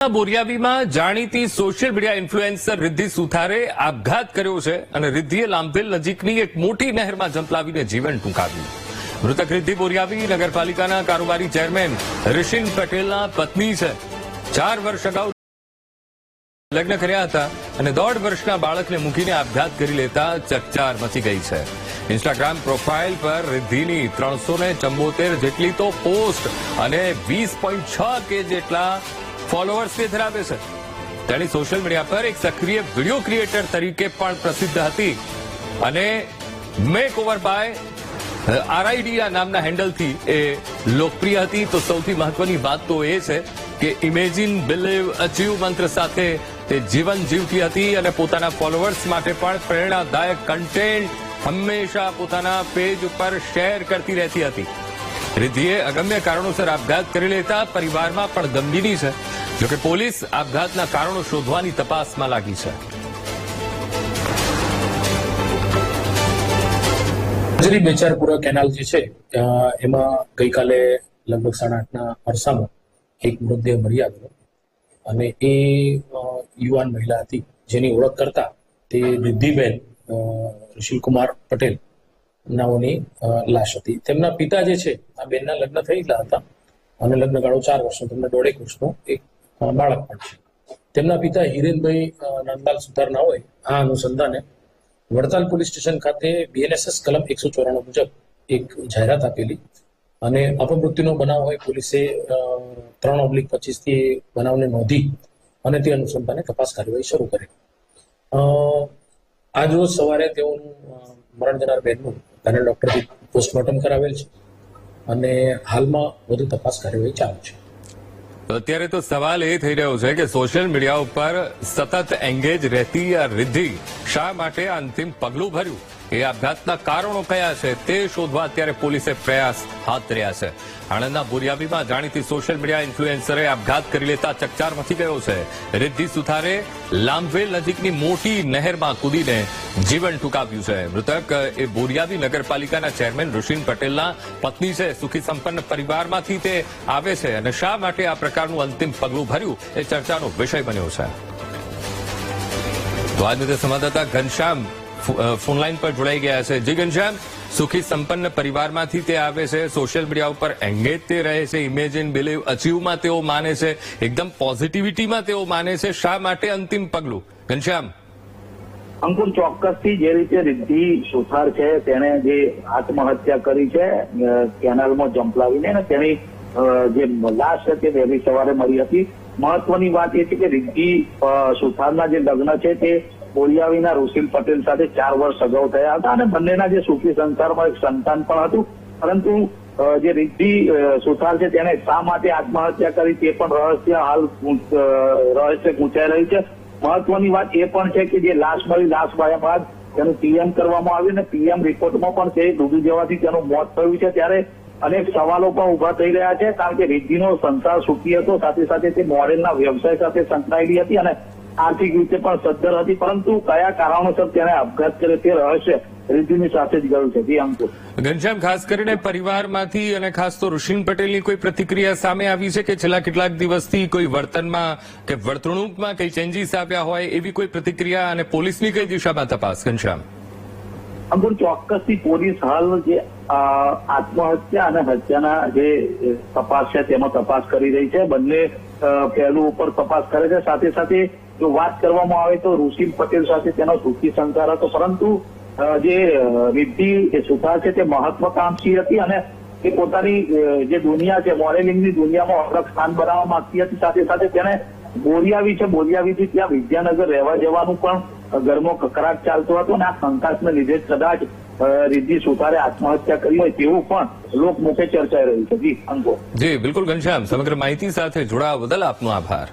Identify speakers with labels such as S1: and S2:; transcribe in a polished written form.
S1: બોરિયાવીમાં જાણીતી social media influencer Riddhi સુથારે આપઘાત કર્યો છે અને રિદ્ધિએ લાંભેલ નજીકની એક મોટી નહેરમાં ઝંપલાવીને જીવન ટૂંકાવ્યું. મૃતક રિદ્ધિ બોરિયાવી નગરપાલિકાના કારોબારી ચેરમેન રિશિન પટેલના પત્ની છે. 4 વર્ષ અગાઉ લગ્ન કર્યા હતા અને 1.5 વર્ષના બાળકને મૂકીને આપઘાત કરી લેતા ચકચાર મચી ગઈ છે. ઇન્સ્ટાગ્રામ પ્રોફાઇલ પર રિદ્ધિની 374 જેટલી તો પોસ્ટ અને 20.6 કે જેટલા ફોલોઅર્સ ધરાવે છે. તેની સોશિયલ મીડિયા પર એક સક્રિય વિડીયો ક્રિએટર તરીકે પણ પ્રસિદ્ધ હતી અને મેક ઓવર બાય આરઆઈડી નામના હેન્ડલથી એ લોકપ્રિય હતી. તો સૌથી મહત્વની વાત તો એ છે કે ઇમેજિન, બિલીવ, અચીવ મંત્ર સાથે તે જીવન જીવતી હતી અને પોતાના ફોલોઅર્સ માટે પણ પ્રેરણાદાયક કન્ટેન્ટ હંમેશા પોતાના પેજ ઉપર શેર કરતી રહેતી હતી. રિદ્ધિએ અગમ્ય કારણોસર આપઘાત કરી લેતા પરિવારમાં પણ ગમગીની છે. જોકે પોલીસ આપઘાતના કારણો શોધવાની તપાસમાં લાગી છે.
S2: બેચારપુરા કેનાલ જે છે એમાં ગઈકાલે લગભગ 8:30ના અરસામાં એક મૃતદેહ મળી આવ્યો અને એ યુવાન મહિલા હતી જેની ઓળખ કરતા તે રિદ્ધિબેન ઋષિલકુમાર પટેલ નાઓની લાશ હતી. તેમના પિતા જે છે આ બેનના લગ્ન થયેલા હતા અને લગ્નગાળો 4 વર્ષનો, તેમને 1.5 વર્ષનો એક બાળક પણ છે. તેમના પિતા હિરેનભાઈ નંદલાલ સુતારના હોય આ અનુસંધાને વડતાલ પોલીસ સ્ટેશન ખાતે BNSS કલમ 194 મુજબ એક જાહેરાત આપેલી અને અપમૃત્યુનો બનાવ હોય પોલીસે 3/25 થી બનાવને નોંધી અને તે અનુસંધાને તપાસ કાર્યવાહી શરૂ કરી. આજ રોજ સવારે તેઓનું મરણ જનાર બહેનનું પેનલ ડોક્ટરથી પોસ્ટમોર્ટમ કરાવેલ છે અને હાલમાં વધુ તપાસ કાર્યવાહી ચાલુ છે.
S1: અત્યારે તો સવાલ એ થઈ રહ્યો છે કે સોશિયલ મીડિયા ઉપર સતત એંગેજ રહેતી આ રિદ્ધિ શા માટે અંતિમ પગલું ભર્યું, એ આપઘાતના કારણો કયા છે તે શોધવા અત્યારે પોલીસે પ્રયાસ હાથ ધર્યા છે. આણંદના બોરિયાવીમાં જાણીતી સોશિયલ મીડિયા ઇન્ફ્લુએન્સરે આપઘાત કરી લેતા ચકચાર મચી ગયો છે. રિદ્ધિ સુથારે લાંભવેલ નજીકની મોટી નહેરમાં કૂદીને જીવન ટૂંકાવ્યું છે. મૃતક એ બોરિયાવી નગરપાલિકાના ચેરમેન ઋષિન પટેલના પત્ની છે. સુખી સંપન્ન પરિવારમાંથી તે આવે છે અને શા માટે આ પ્રકારનું અંતિમ પગલું ભર્યું એ ચર્ચાનો વિષય બન્યો છે. તો આજ મુદ્દે સંવાદદાતા ઘનશ્યામ ફોનલાઈન પર જોડાઈ ગયા છે. જી ઘનશ્યામ, સુખી સંપન્ન પરિવારમાંથી તે આવે છે, સોશિયલ મીડિયા ઉપર એંગેજ તે રહે છે, ઇમેજિન, બિલીવ, અચીવમાં તેઓ માને છે, એકદમ પોઝિટિવિટીમાં તેઓ માને છે, શા માટે અંતિમ પગલું? ઘનશ્યામ.
S3: અંકુર, ચોક્કસથી જે રીતે રિદ્ધિ સુથાર છે તેને જે આત્મહત્યા કરી છે કેનાલમાં જંપલાવીને અને તેની જે લાશ છે તે વહેલી સવારે મળી હતી. મહત્વની વાત એ છે કે રિદ્ધિ સુથારના જે લગ્ન છે તે બોરિયાવીના ઋષિલ પટેલ સાથે 4 વર્ષ અગાઉ થયા હતા અને બંનેના જે સુખી સંસારમાં એક સંતાન પણ હતું. પરંતુ જે રિદ્ધિ સુથાર છે તેને શા માટે આત્મહત્યા કરી તે પણ હાલ રહસ્ય ગુંચાઈ રહ્યું છે. મહત્વની વાત એ પણ છે કે જે લાશ મળી, લાશ મળ્યા બાદ તેનું પીએમ કરવામાં આવ્યું અને પીએમ રિપોર્ટમાં પણ તે ડૂબી જવાથી તેનું મોત થયું છે. ત્યારે અનેક સવાલો પણ ઉભા થઈ રહ્યા છે કારણ કે રિદ્ધિનો સંસાર સુખી હતો, સાથે સાથે તે મોડેલના વ્યવસાય સાથે સંકળાયેલી હતી અને આર્થિક રીતે પણ સદ્ધર હતી. પરંતુ કયા કારણોસર તેને આપઘાત કર્યો તે રહસ્ય રિદ્ધિની સાથે જ ગયું છે. અંકુર.
S1: ઘનશ્યામ, ખાસ કરીને પરિવારમાંથી અને ખાસ તો ઋષિન પટેલની કોઈ પ્રતિક્રિયા સામે આવી છે કે છેલ્લા કેટલાક દિવસથી કોઈ વર્તનમાં કે વર્તણૂકમાં કઈ ચેન્જીસ આવ્યા હોય એવી કોઈ પ્રતિક્રિયા અને પોલીસની કઈ દિશામાં તપાસ? ઘનશ્યામ.
S3: અંકુર, ચોક્કસથી પોલીસ હાલ જે આત્મહત્યા અને હત્યાના જે તપાસ છે તેમાં તપાસ કરી રહી છે. બંને પહેલું ઉપર તપાસ કરે છે. સાથે સાથે જો વાત કરવામાં આવે તો ઋષિલ પટેલ સાથે તેનો સુખી સંસાર હતો, પરંતુ જે રિદ્ધિ સુથાર છે તે મહત્વાકાંક્ષી હતી અને એ પોતાની જે દુનિયા છે મોડેલિંગની દુનિયામાં અલગ સ્થાન બનાવવા માંગતી હતી. સાથે સાથે તેને બોરિયાવી છે, બોરિયાવીથી ત્યાં વિદ્યાનગર રહેવા જવાનું પણ ઘરમાં કકરાટ ચાલતો હતો અને આ શંકાને લીધે કદાચ રિદ્ધિ સુથારે આત્મહત્યા કરી હોય તેવું પણ લોકમુખે ચર્ચાઈ રહ્યું છે. જી અંકો.
S1: જી બિલકુલ ઘનશ્યામ, સમગ્ર માહિતી સાથે જોડાવા બદલ આપનો આભાર.